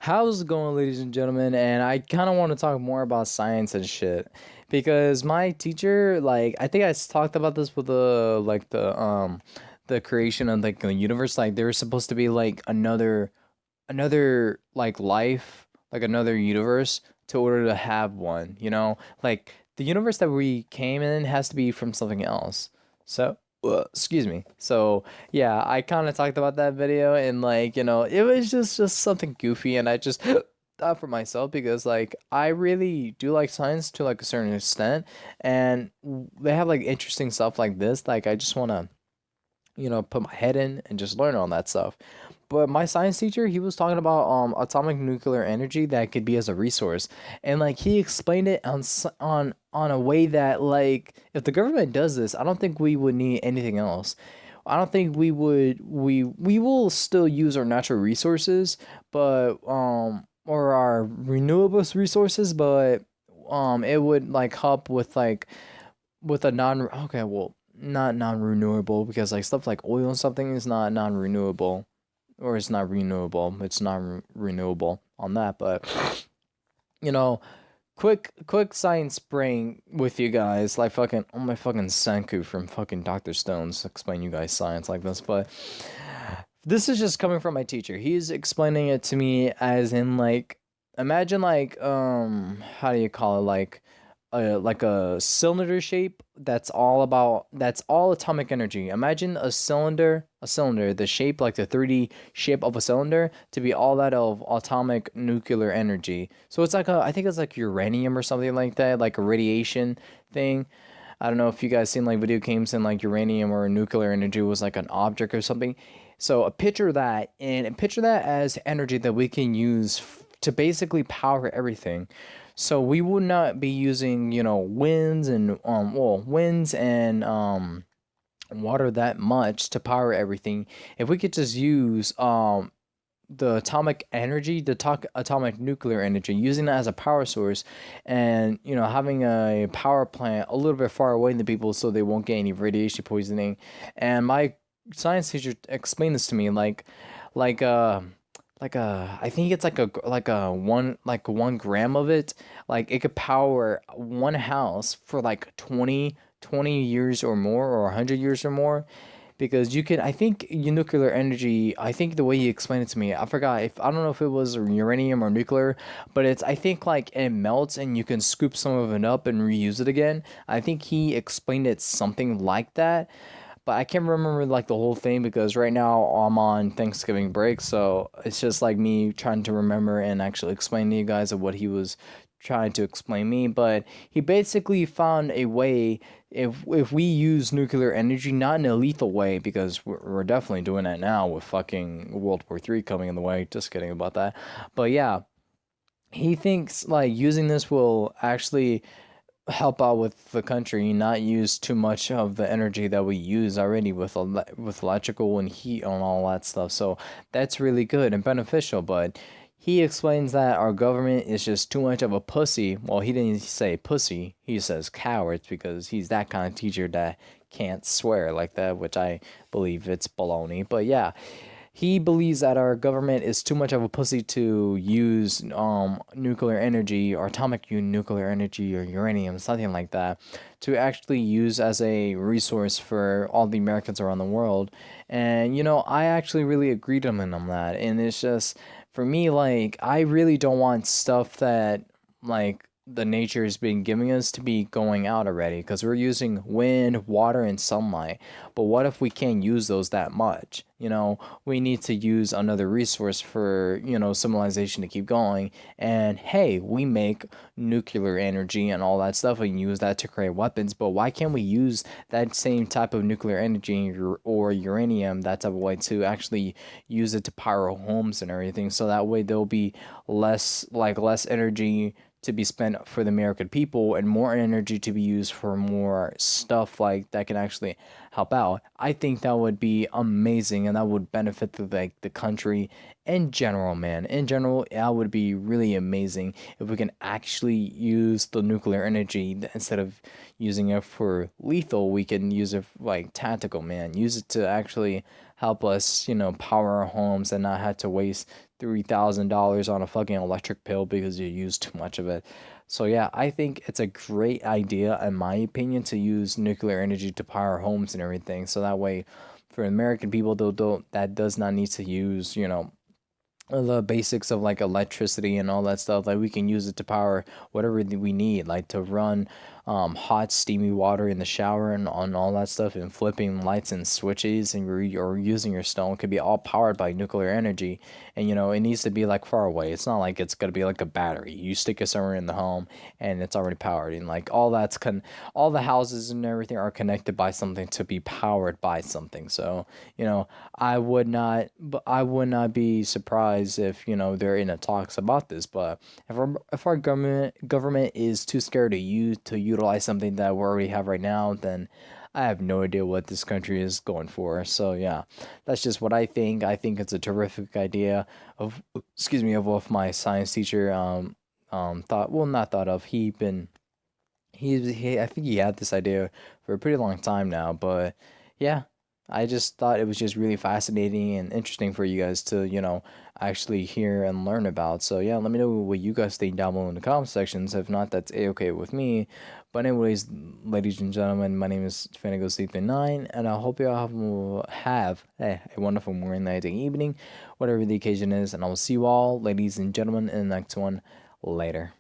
How's it going, ladies and gentlemen? And I kind of want to talk more about science and shit because my teacher, like, I think talked about this with the creation of like the universe. Like, there was supposed to be like another like life, like another universe, to order to have one. Like the universe that we came in has to be from something else. So, excuse me. So yeah, I kind of talked about that video, and like it was just something goofy, and I just thought for myself because like I really do like science to like a certain extent, and they have like interesting stuff like this. Like I just want to put my head in and just learn on that stuff. But my science teacher, he was talking about atomic nuclear energy that could be as a resource, and like he explained it on a way that like if the government does this, I don't think we would need anything else. I don't think we will still use our natural resources, but or our renewables resources, but it would like help with like with a non okay, well, not non-renewable because like stuff like oil and something is not non-renewable, or it's not renewable. It's not renewable on that, but you know, quick science brain with you guys, like fucking on my fucking Senku from fucking Dr. Stones explain you guys science like this, but this is just coming from my teacher. He's explaining it to me as in like imagine like how do you call it, like a cylinder shape that's all atomic energy. Imagine a cylinder, the shape like the 3D shape of a cylinder to be all that of atomic nuclear energy. So it's like I think it's like uranium or something like that, like a radiation thing. I don't know if you guys seen like video games and like uranium or nuclear energy was like an object or something. So a picture that and picture that as energy that we can use to basically power everything. So we would not be using, winds and water that much to power everything. If we could just use the atomic energy, atomic nuclear energy, using that as a power source, and having a power plant a little bit far away than people, so they won't get any radiation poisoning. And my science teacher explained this to me like uh I think it's like 1 gram of it, like it could power one house for like 20 years or more, or 100 years or more, because you can, I think nuclear energy, I think the way he explained it to me, I forgot, if I don't know if it was uranium or nuclear, but it's, I think like it melts and you can scoop some of it up and reuse it again. I think he explained it something like that, but I can't remember like the whole thing because right now I'm on Thanksgiving break, so it's just like me trying to remember and actually explain to you guys of what he was trying to explain me. But he basically found a way, if we use nuclear energy, not in a lethal way, because we're definitely doing that now with fucking World War III coming in the way. Just kidding about that. But yeah, he thinks like using this will actually help out with the country, not use too much of the energy that we use already with with electrical and heat and all that stuff. So that's really good and beneficial. But he explains that our government is just too much of a pussy. Well, he didn't say pussy. He says cowards because he's that kind of teacher that can't swear like that, which I believe it's baloney. But yeah, he believes that our government is too much of a pussy to use nuclear energy or atomic nuclear energy or uranium, something like that, to actually use as a resource for all the Americans around the world. And I actually really agreed with him on that. And it's just for me, like I really don't want stuff that like the nature has been giving us to be going out already, because we're using wind, water, and sunlight. But what if we can't use those that much? We need to use another resource for, civilization to keep going. And hey, we make nuclear energy and all that stuff and use that to create weapons. But why can't we use that same type of nuclear energy or uranium, that type of way, to actually use it to power homes and everything? So that way there'll be less energy to be spent for the American people and more energy to be used for more stuff like that can actually help out. I think that would be amazing, and that would benefit the country in general, man. In general, that would be really amazing if we can actually use the nuclear energy instead of using it for lethal. We can use it for, like, tactical, man. Use it to actually help us, power our homes and not have to waste $3,000 on a fucking electric bill because you use too much of it. So yeah, I think it's a great idea, in my opinion, to use nuclear energy to power homes and everything. So that way, for American people, that does not need to use, the basics of like electricity and all that stuff. Like we can use it to power whatever we need, like to run hot steamy water in the shower and on all that stuff, and flipping lights and switches, and or using your stone could be all powered by nuclear energy. And it needs to be like far away. It's not like it's gonna be like a battery you stick it somewhere in the home and it's already powered. And like all the houses and everything are connected by something to be powered by something. So I would not be surprised if they're in a talks about this. But if our government is too scared to utilize something that we already have right now, then I have no idea what this country is going for. So yeah, that's just what I think. I think it's a terrific idea of excuse me of what my science teacher thought, well, not thought of, he I think he had this idea for a pretty long time now. But yeah, I just thought it was just really fascinating and interesting for you guys to, actually hear and learn about. So yeah, let me know what you guys think down below in the comment sections. If not, that's a-okay with me. But anyways, ladies and gentlemen, my name is Fanago39, and I hope you all have a wonderful morning, night, and evening, whatever the occasion is. And I will see you all, ladies and gentlemen, in the next one. Later.